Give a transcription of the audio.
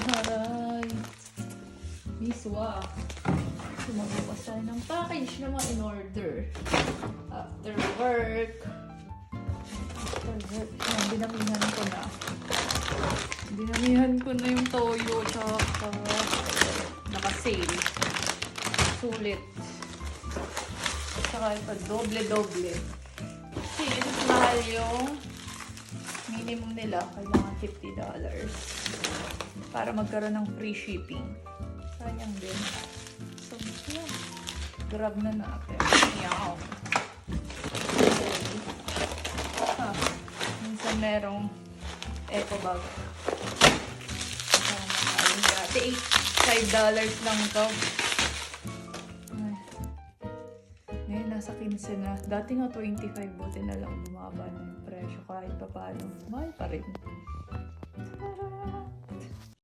Aray. Miswa. Sumagbukas tayo ng package na mga in-order. After work. Ayan, dinamihan ko na. Dinamihan ko na yung toyo. Tsaka naka-sale. Sulit. Tsaka ito, doble-doble. Kasi mas mahal yung minimum nila. Kailangan $50 para magkaroon ng free shipping. Sayang din. So, yeah. Grab na natin. Yaw. Minsan merong eco bag. Dati $5 lang to. Ngayon nasa 15 na. Dati nga 25, buti na lang bumaba na yung presyo kahit pa paano. Mahal pa rin.